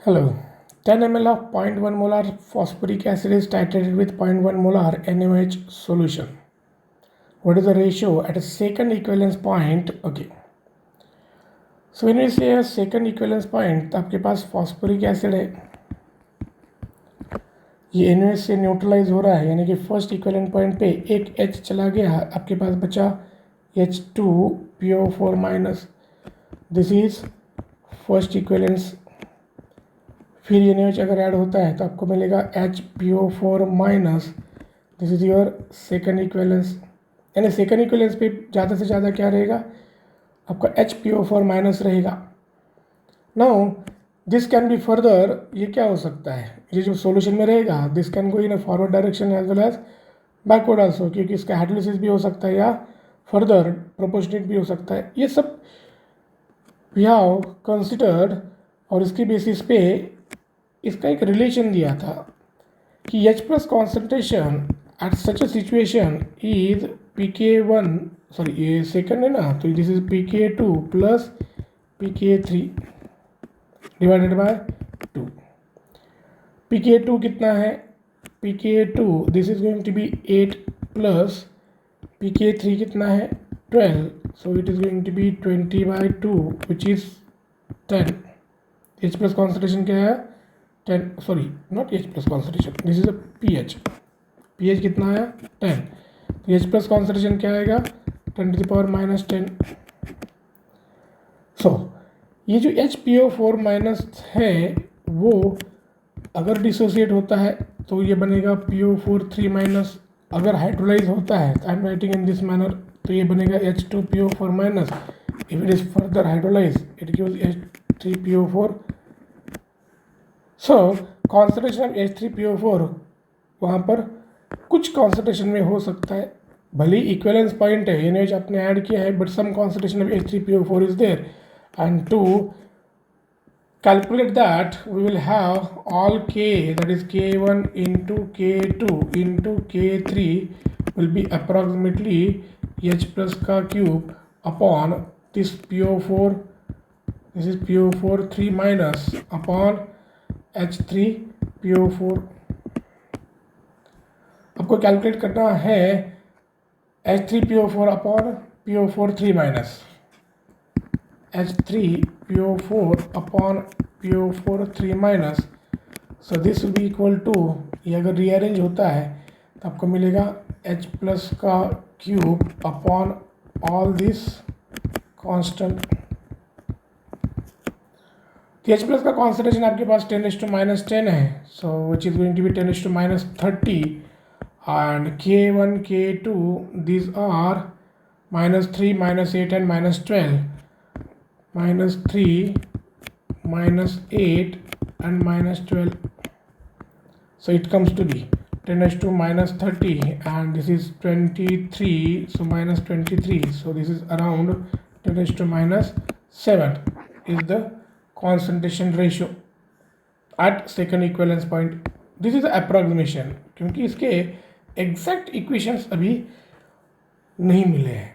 Hello. 10 ml of 0.1 molar phosphoric acid is titrated with 0.1 molar NaOH solution. What is the ratio at a second equivalence point? Okay. So when we say a second equivalence point, तो आपके पास phosphoric acid है, ये NaOH से neutralise हो रहा है, यानी कि फर्स्ट इक्विवेलेंट पॉइंट पे एक H चला गया, आपके पास बचा H2PO4 minus. This is first equivalence. फिर ये NaOH अगर ऐड होता है तो आपको मिलेगा HPO4 minus. This is your second equivalence. यानी सेकंड इक्विवेलेंस पे ज़्यादा से ज़्यादा क्या रहेगा, आपका HPO4 माइनस रहेगा. Now this can be further, ये क्या हो सकता है, ये जो सॉल्यूशन में रहेगा this can go in a forward direction as well as backward also, क्योंकि इसका हाइड्रोलिसिस भी हो सकता है या फर्दर प्रोपोर्शनेट भी हो सकता है. ये सब वी हैव कंसिडर्ड और इसकी बेसिस पे इसका एक रिलेशन दिया था कि H plus concentration at such a situation is PK1, sorry ये सेकंड है ना, तो this is PK2 plus PK3 divided by 2. PK2 कितना है, PK2 this is going to be 8 plus PK3 कितना है 12, so it is going to be 20/2 which is 10. H plus concentration क्या है 10, sorry not H plus concentration, this is a pH कितना आया 10. तो H plus concentration क्या आएगा 10⁻⁻10. सो ये जो HPO4 माइनस है वो अगर डिसोसिएट होता है तो ये बनेगा PO4 माइनस. अगर हाइड्रोलाइज होता है I am writing in this manner, तो ये बनेगा H2PO4 minus. If it is further hydrolyse it gives H3PO4. So concentration of H3PO4 वहाँ पर कुछ कॉन्सेंट्रेशन में हो सकता है, भले इक्विवेलेंस पॉइंट है NaOH आपने ऐड किया है, but some concentration of H3PO4 is there. And to calculate that we will have all K, that is K1 into K2 into K3 will be approximately H plus का cube upon this PO4, this is PO4 3 minus upon H3 PO4. आपको calculate करना है H3PO4 upon PO4 3 minus H3PO4 upon PO4 3 minus. So this will be equal to, ये अगर rearrange होता है तो आपको मिलेगा H प्लस का cube upon all this constant. H plus का कॉन्सेंट्रेशन आपके पास 10⁻⁻10 है, so which is going to be 10⁻30. And K1 K2 these are -3 -8 and -12. -3 -8 and -12, so it comes to be 10⁻⁻30 and this is 23, so -23, so this is around 10⁻⁻7 is the concentration ratio at second equivalence point. This is approximation, क्योंकि इसके exact equations अभी नहीं मिले हैं.